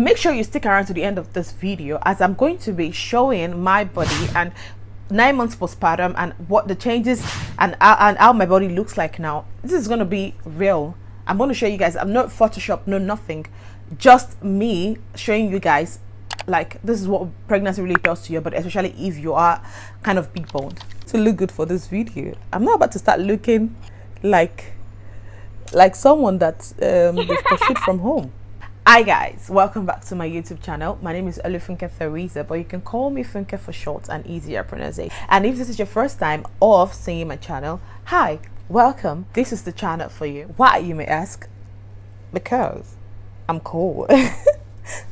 make sure you stick around to the end of this video, as I'm going to be showing my body and 9 months postpartum and what the changes and how my body looks like now. This is going to be real. I'm going to show you guys. I'm not Photoshop, no nothing, just me showing you guys like this is what pregnancy really does to your body, especially if you are kind of big boned. To look good for this video, I'm not about to start looking like someone that they've pursued from home. Hi guys, welcome back to my YouTube channel. My name is Funke Theresa, but you can call me Funke for short and easier pronunciation. And if this is your first time of seeing my channel, hi, welcome. This is the channel for you. Why, you may ask? Because I'm cool.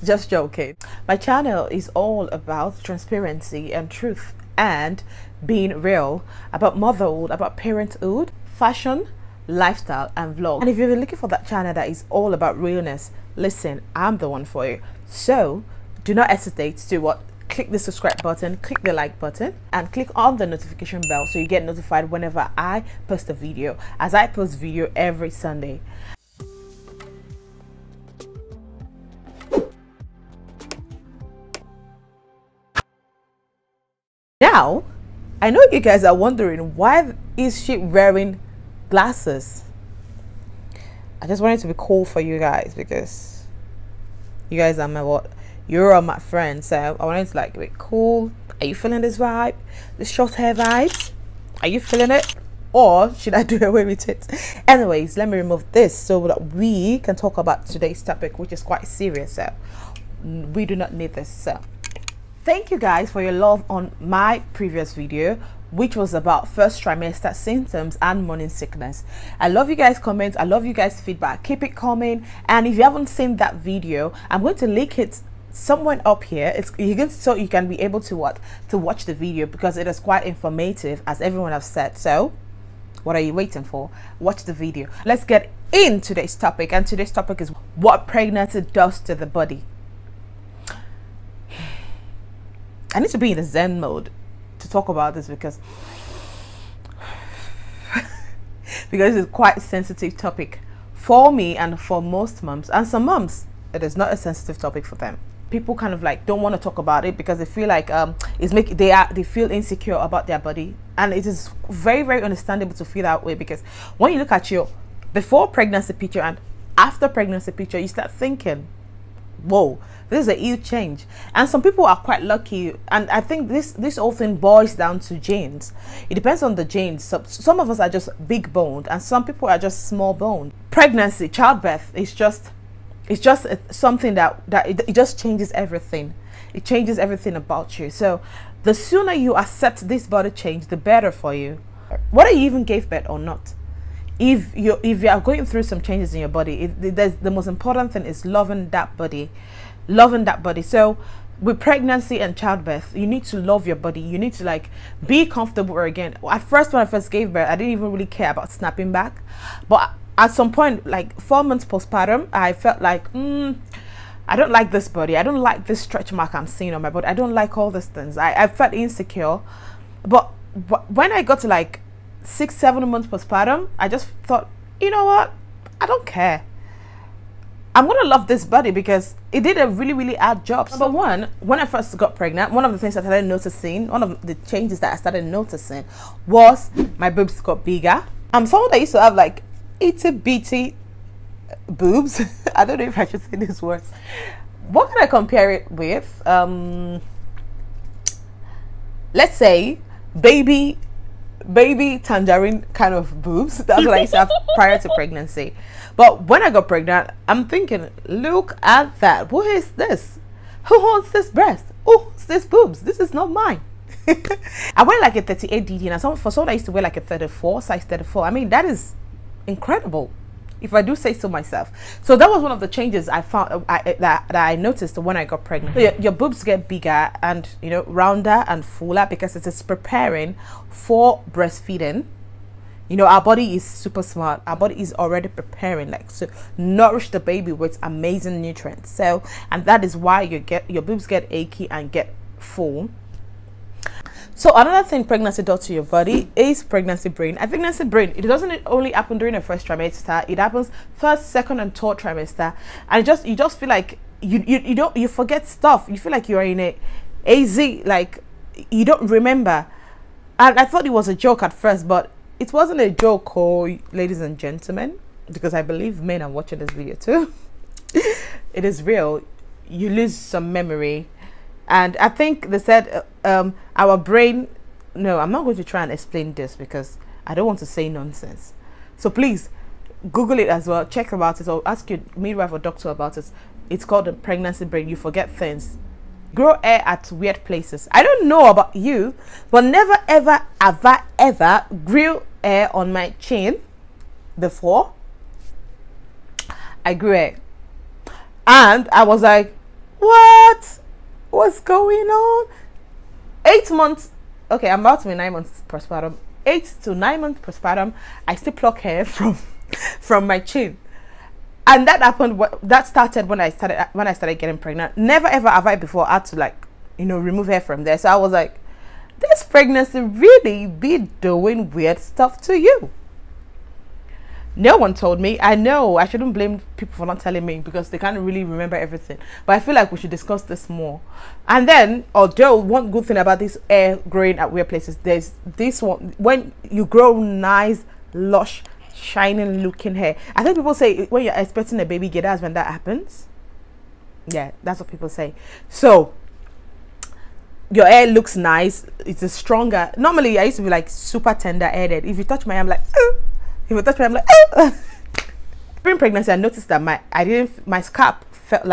Just joking. My channel is all about transparency and truth and being real about motherhood, about parenthood, fashion, lifestyle and vlog. And if you're looking for that channel that is all about realness, listen, I'm the one for you. So do not hesitate to click the subscribe button, click the like button, and click on the notification bell so you get notified whenever I post a video, as I post video every Sunday. Now, I know you guys are wondering, why is she wearing glasses? I just wanted to be cool for you guys because you guys are you're my friends, so I wanted to be cool. Are you feeling this vibe, this short hair vibes? Are you feeling it, or should I do away with it? Anyways, let me remove this so that we can talk about today's topic, which is quite serious. So we do not need this. So thank you guys for your love on my previous video, which was about first trimester symptoms and morning sickness. I love you guys' comments. I love you guys' feedback. Keep it coming. And if you haven't seen that video, I'm going to link it somewhere up here. So you can be able to watch the video, because it is quite informative, as everyone has said. So what are you waiting for? Watch the video. Let's get into today's topic. And today's topic is what pregnancy does to the body. I need to be in the Zen mode to talk about this because it's quite a sensitive topic for me and for most moms, and some moms it is not a sensitive topic for them. People kind of don't want to talk about it because they feel like they feel insecure about their body, and it is very, very understandable to feel that way, because when you look at your before pregnancy picture and after pregnancy picture, you start thinking, whoa, this is a huge change. And some people are quite lucky, and I think this whole thing boils down to genes. It depends on the genes. So some of us are just big boned, and some people are just small boned. Pregnancy, childbirth is just something that it just changes everything. It changes everything about you. So the sooner you accept this body change, the better for you, whether you even gave birth or not. If you are going through some changes in your body, the most important thing is loving that body. So with pregnancy and childbirth, you need to love your body. You need to be comfortable again. At first, when I first gave birth, I didn't even really care about snapping back, but at some point, 4 months postpartum, I felt like I don't like this body. I don't like this stretch mark I'm seeing on my body. I don't like all these things. I felt insecure. But when I got to 6-7 months postpartum, I just thought, you know what, I don't care. I'm gonna love this body because it did a really, really hard job. Number one, when I first got pregnant, one of the things I started noticing, one of the changes that I started noticing was my boobs got bigger. I'm someone that used to have itty bitty boobs. I don't know if I should say these words. What can I compare it with? Let's say baby tangerine kind of boobs. That's what I used to have prior to pregnancy. But when I got pregnant, I'm thinking, look at that. What is this? Who owns this breast? Oh, it's this boobs. This is not mine. I wear a 38 DD, and for someone I used to wear a 34, size 34. I mean, that is incredible, if I do say so myself. So that was one of the changes I found that I noticed when I got pregnant. So your boobs get bigger and rounder and fuller, because it is preparing for breastfeeding. Our body is super smart. Our body is already preparing to nourish the baby with amazing nutrients. So, and that is why your boobs get achy and get full. So another thing pregnancy does to your body is pregnancy brain. And pregnancy brain, it doesn't only happen during the first trimester. It happens first, second, and third trimester. And you just feel like you forget stuff. You feel like you're in a AZ, like you don't remember. And I thought it was a joke at first, but it wasn't a joke, ladies and gentlemen, because I believe men are watching this video too. It is real. You lose some memory. And I think they said our brain, no, I'm not going to try and explain this because I don't want to say nonsense. So please Google it as well, check about it, or ask your midwife or doctor about it. It's called the pregnancy brain. You forget things. Grow hair at weird places. I don't know about you, but never ever have I ever grew hair on my chin before. I grew hair and I was like, what's going on? 8 months, okay, I'm about to be 9 months postpartum. 8 to 9 months postpartum, I still pluck hair from my chin. And that happened, that started when I started getting pregnant. Never ever have I before had to, like, you know, remove hair from there. So I was like, this pregnancy really be doing weird stuff to you. No one told me. I know I shouldn't blame people for not telling me because they can't really remember everything, but I feel like we should discuss this more. And then, although one good thing about this hair growing at weird places, there's this one, when you grow nice, lush, shining looking hair. I think people say when you're expecting a baby girl, that's when that happens. Yeah, that's what people say. So your hair looks nice. It's a stronger. Normally I used to be like super tender headed. If you touch my hair, I'm like, if you touch me, I'm like, during pregnancy, I noticed that my scalp felt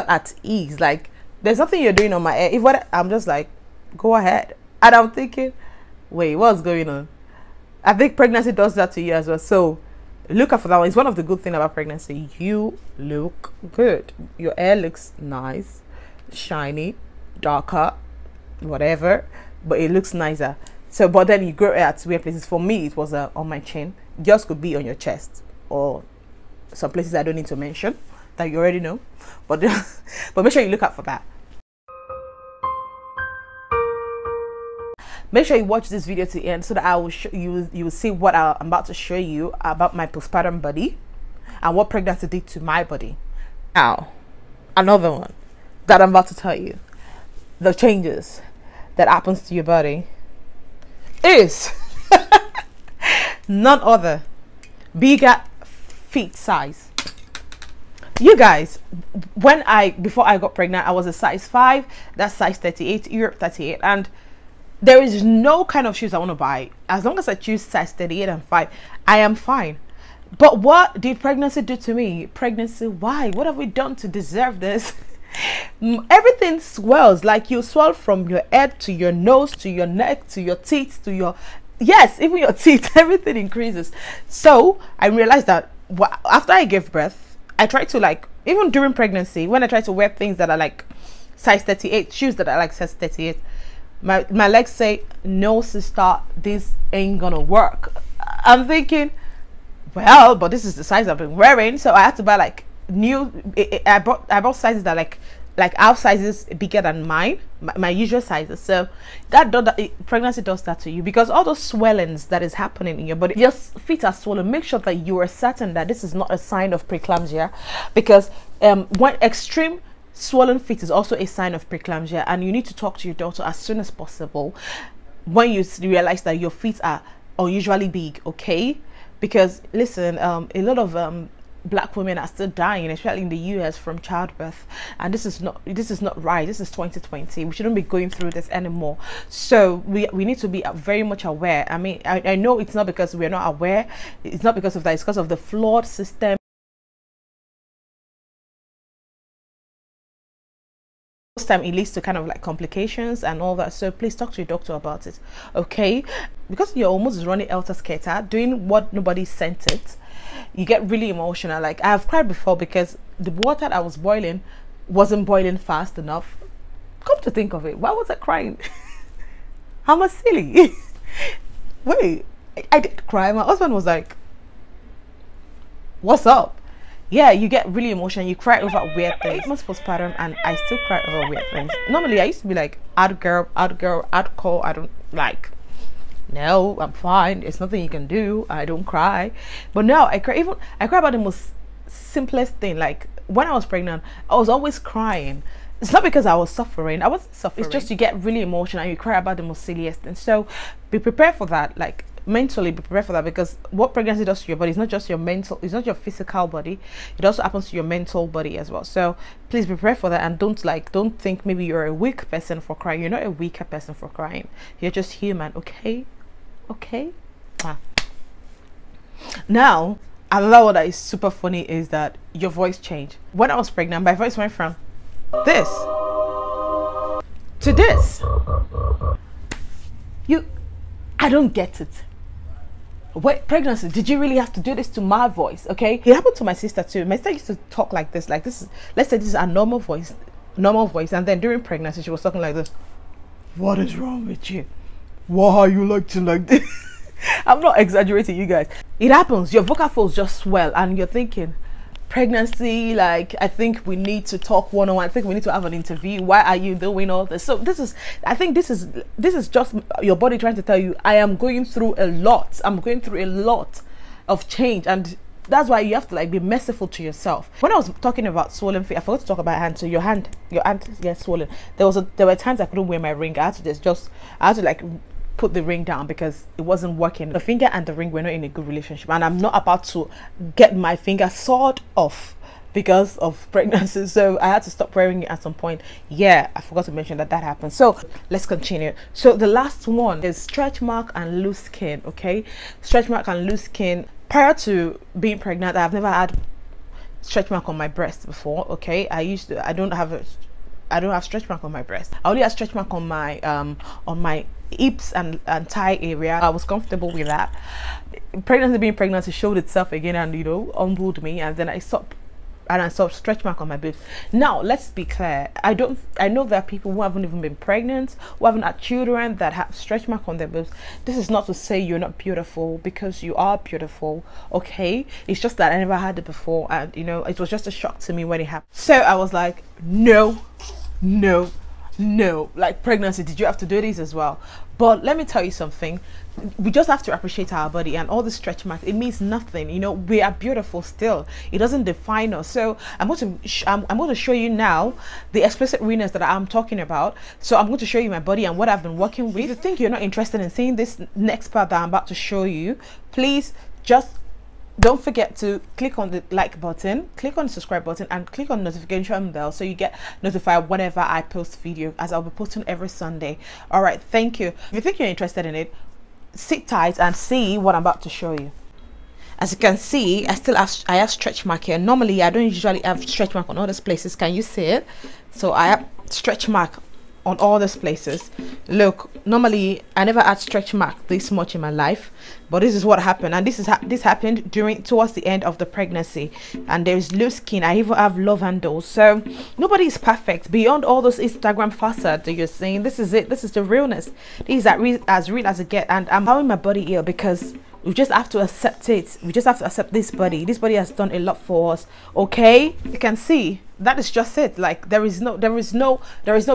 at ease. Like there's nothing you're doing on my hair. I'm just like, go ahead. And I'm thinking, wait, what's going on? I think pregnancy does that to you as well. So look out for that one. It's one of the good things about pregnancy. You look good. Your hair looks nice, shiny, darker, whatever, but it looks nicer. So, but then you grow hair at weird places. For me, it was on my chin. Yours could be on your chest or some places I don't need to mention that you already know. But but make sure you look out for that. Make sure you watch this video to the end so that I will show you. You will see what I'm about to show you about my postpartum body and what pregnancy did to my body. Now, another one that I'm about to tell you, the changes that happens to your body is none other bigger feet size. You guys, before I got pregnant, I was a size 5, that's size 38, Europe 38, and there is no kind of shoes I want to buy. As long as I choose size 38 and 5, I am fine. But what did pregnancy do to me? Pregnancy, why? What have we done to deserve this? Everything swells. Like you swell from your head to your nose to your neck to your teeth to your, yes, even your teeth. Everything increases. So I realized that after I gave birth, I tried to, like, even during pregnancy, when I tried to wear things that are like size 38, shoes that are like size 38, my legs say, no sister, this ain't gonna work. I'm thinking, well, but this is the size I've been wearing, so I had to buy like new. I bought sizes that like half sizes bigger than mine, my usual sizes. So pregnancy does that to you, because all those swellings that is happening in your body, your feet are swollen. Make sure that you are certain that this is not a sign of preeclampsia, because when extreme swollen feet is also a sign of preeclampsia, and you need to talk to your doctor as soon as possible when you realize that your feet are unusually big. Okay, because listen, a lot of black women are still dying, especially in the US, from childbirth, and this is not right. This is 2020. We shouldn't be going through this anymore. So we need to be very much aware. I mean, I know it's not because we're not aware. It's not because of that. It's because of the flawed system. Most time it leads to kind of like complications and all that. So please talk to your doctor about it. Okay, because your hormones is running helter skelter, doing what nobody sent it, you get really emotional. Like, I have cried before because the water that I was boiling wasn't boiling fast enough. Come to think of it, why was I crying? How much silly. Wait, I did cry. My husband was like, what's up? Yeah, you get really emotional. You cry over weird things. 8 months postpartum, and I still cry over weird things. Normally, I used to be like, ad girl, hardcore. I don't like. No, I'm fine. There's nothing you can do. I don't cry. But now I cry. I cry about the most simplest thing. Like when I was pregnant, I was always crying. It's not because I was suffering. I wasn't suffering. It's just you get really emotional and you cry about the most silliest things. So be prepared for that. Like mentally be prepared for that, because what pregnancy does to your body is not just your mental, it's not your physical body, it also happens to your mental body as well. So please be prepared for that, and don't think maybe you're a weak person for crying. You're not a weaker person for crying. You're just human. Okay. Now another one that is super funny is that your voice changed. When I was pregnant, my voice went from this to this. I don't get it. Wait, pregnancy, did you really have to do this to my voice? Okay, it happened to my sister too. My sister used to talk like this is, let's say this is a normal voice, and then during pregnancy she was talking like this. What is wrong with you? Why are you acting like this? I'm not exaggerating, you guys. It happens. Your vocal folds just swell and you're thinking, pregnancy, like, I think we need to talk one-on-one. I think we need to have an interview. Why are you doing all this? So I think this is just your body trying to tell you, I am going through a lot. I'm going through a lot of change, and that's why you have to like be merciful to yourself. When I was talking about swollen feet, I forgot to talk about hand. So your hand gets swollen. There were times I couldn't wear my ring. I had to like put the ring down because it wasn't working. The finger and the ring were not in a good relationship, and I'm not about to get my finger sawed off because of pregnancy, so I had to stop wearing it at some point. Yeah, I forgot to mention that happened. So let's continue. So the last one is stretch mark and loose skin. Okay, stretch mark and loose skin. Prior to being pregnant, I've never had stretch mark on my breast before. Okay, I don't have stretch mark on my breast. I only have stretch mark on my hips and thigh area. I was comfortable with that. Being pregnant showed itself again, and humbled me, and then I saw stretch mark on my boobs. Now let's be clear, I know there are people who haven't even been pregnant, who haven't had children, that have stretch mark on their boobs. This is not to say you're not beautiful, because you are beautiful. Okay, it's just that I never had it before, and it was just a shock to me when it happened. So I was like, no, like, pregnancy, did you have to do this as well? But let me tell you something, we just have to appreciate our body, and all the stretch marks, it means nothing. We are beautiful still. It doesn't define us. So I'm going to show you now the explicit realness that I'm talking about. So I'm going to show you my body and what I've been working with. If you think you're not interested in seeing this next part that I'm about to show you, please just don't forget to click on the like button, click on the subscribe button, and click on the notification bell so you get notified whenever I post video, as I'll be posting every Sunday. All right, thank you. If you think you're interested in it, sit tight and see what I'm about to show you. As you can see, I have stretch mark here. Normally I don't usually have stretch mark on all these places. Can you see it? So I have stretch mark on all these places. Look, normally I never had stretch mark this much in my life, but this is what happened, and this happened towards the end of the pregnancy. And there's loose skin. I even have love handles. So nobody is perfect beyond all those Instagram facades that you're seeing. This is it. This is the realness. This is as real as it gets, and I'm having my body ill because we just have to accept it. We just have to accept this body. This body has done a lot for us. Okay, you can see that is just it. Like, there is no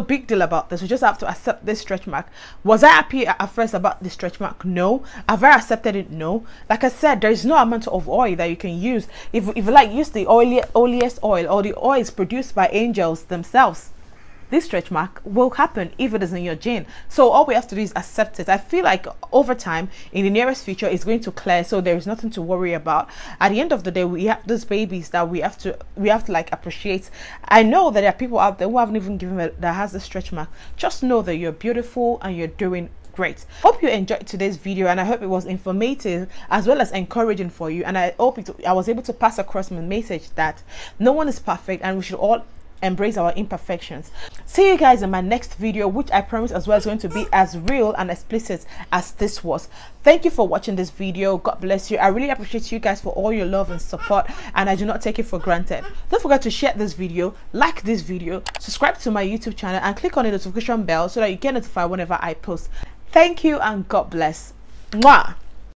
big deal about this. We just have to accept this stretch mark. Was I happy at first about the stretch mark? No. Have I accepted it? No. Like I said, there is no amount of oil that you can use. If you like, use the oiliest oil, or the oils produced by angels themselves. This stretch mark will happen if it is in your gene. So all we have to do is accept it. I feel like over time, in the nearest future, it's going to clear, so there is nothing to worry about. At the end of the day, we have those babies that we have to like appreciate. I know that there are people out there who haven't even given it, that has a stretch mark. Just know that you're beautiful and you're doing great. Hope you enjoyed today's video, and I hope it was informative as well as encouraging for you. And I hope I was able to pass across my message that no one is perfect, and we should all embrace our imperfections. See you guys in my next video, which I promise as well is going to be as real and explicit as this was. Thank you for watching this video. God bless you. I really appreciate you guys for all your love and support, and I do not take it for granted. Don't forget to share this video, like this video, subscribe to my YouTube channel, and click on the notification bell so that you get notified whenever I post. Thank you, and God bless. Mwah.